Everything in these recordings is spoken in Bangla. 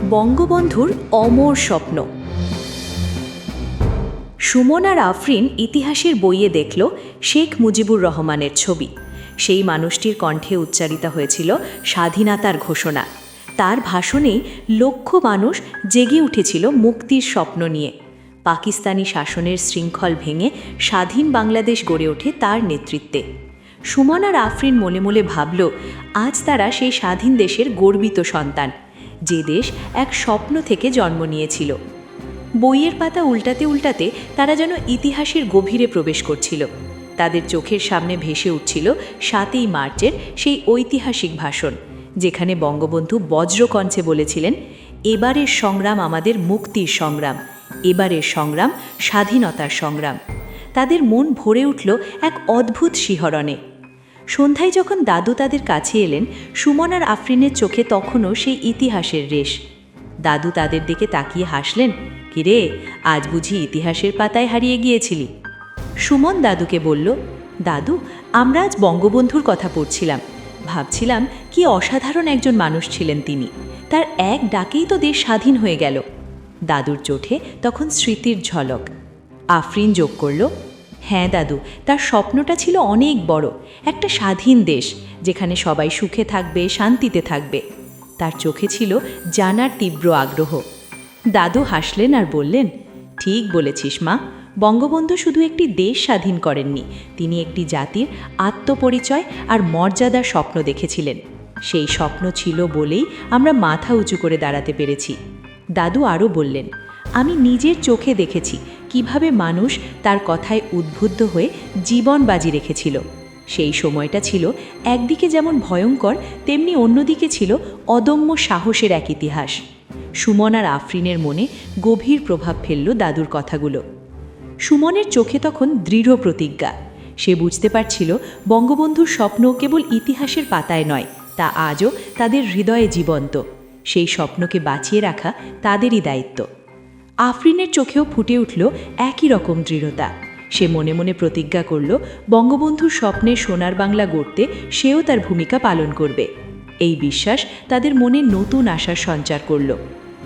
বঙ্গবন্ধুর অমর স্বপ্ন। সুমন আর আফরিন ইতিহাসের বইয়ে দেখল শেখ মুজিবুর রহমানের ছবি। সেই মানুষটির কণ্ঠে উচ্চারিত হয়েছিল স্বাধীনতার ঘোষণা। তার ভাষণেই লক্ষ মানুষ জেগে উঠেছিল মুক্তির স্বপ্ন নিয়ে। পাকিস্তানি শাসনের শৃঙ্খল ভেঙে স্বাধীন বাংলাদেশ গড়ে ওঠে তার নেতৃত্বে। সুমন আর আফরিন মনে মনে ভাবল, আজ তারা সেই স্বাধীন দেশের গর্বিত সন্তান, যে দেশ এক স্বপ্ন থেকে জন্ম নিয়েছিল। বইয়ের পাতা উল্টাতে উল্টাতে তারা যেন ইতিহাসের গভীরে প্রবেশ করছিল। তাদের চোখের সামনে ভেসে উঠছিল ৭ই মার্চের সেই ঐতিহাসিক ভাষণ, যেখানে বঙ্গবন্ধু বজ্রকণ্ঠে বলেছিলেন, এবারের সংগ্রাম আমাদের মুক্তির সংগ্রাম, এবারের সংগ্রাম স্বাধীনতার সংগ্রাম। তাদের মন ভরে উঠল এক অদ্ভুত শিহরণে। সন্ধ্যায় যখন দাদু তাদের কাছে এলেন, সুমন আর আফরিনের চোখে তখনও সেই ইতিহাসের রেশ। দাদু তাদের দিকে তাকিয়ে হাসলেন, কিরে, আজ বুঝি ইতিহাসের পাতায় হারিয়ে গিয়েছিলি? সুমন দাদুকে বলল, দাদু, আমরা আজ বঙ্গবন্ধুর কথা পড়ছিলাম, ভাবছিলাম কি অসাধারণ একজন মানুষ ছিলেন তিনি। তার এক ডাকেই তো দেশ স্বাধীন হয়ে গেল। দাদুর চোখে তখন স্মৃতির ঝলক। আফরিন যোগ করল, হ্যাঁ দাদু, তার স্বপ্নটা ছিল অনেক বড়, একটা স্বাধীন দেশ যেখানে সবাই সুখে থাকবে, শান্তিতে থাকবে। তার চোখে ছিল জানার তীব্র আগ্রহ। দাদু হাসলেন আর বললেন, ঠিক বলেছিস মা, বঙ্গবন্ধু শুধু একটি দেশ স্বাধীন করেননি, তিনি একটি জাতির আত্মপরিচয় আর মর্যাদার স্বপ্ন দেখেছিলেন। সেই স্বপ্ন ছিল বলেই আমরা মাথা উঁচু করে দাঁড়াতে পেরেছি। দাদু আরও বললেন, আমি নিজের চোখে দেখেছি কিভাবে মানুষ তার কথায় উদ্বুদ্ধ হয়ে জীবন বাজি রেখেছিল। সেই সময়টা ছিল একদিকে যেমন ভয়ঙ্কর, তেমনি অন্যদিকে ছিল অদম্য সাহসের এক ইতিহাস। সুমন আর আফরিনের মনে গভীর প্রভাব ফেলল দাদুর কথাগুলো। সুমনের চোখে তখন দৃঢ় প্রতিজ্ঞা। সে বুঝতে পারছিল বঙ্গবন্ধুর স্বপ্ন কেবল ইতিহাসের পাতায় নয়, তা আজও তাদের হৃদয়ে জীবন্ত। সেই স্বপ্নকে বাঁচিয়ে রাখা তাদেরই দায়িত্ব। আফরিনের চোখেও ফুটে উঠল একই রকম দৃঢ়তা। সে মনে মনে প্রতিজ্ঞা করল, বঙ্গবন্ধুর স্বপ্নে সোনার বাংলা গড়তে সেও তার ভূমিকা পালন করবে। এই বিশ্বাস তাদের মনে নতুন আশার সঞ্চার করল।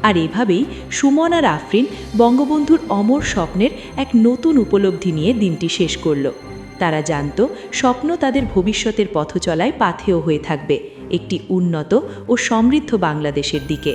আর এভাবেই সুমন আর আফরিন বঙ্গবন্ধুর অমর স্বপ্নের এক নতুন উপলব্ধি নিয়ে দিনটি শেষ করল। তারা জানত, স্বপ্ন তাদের ভবিষ্যতের পথচলায় পাথেয় হয়ে থাকবে একটি উন্নত ও সমৃদ্ধ বাংলাদেশের দিকে।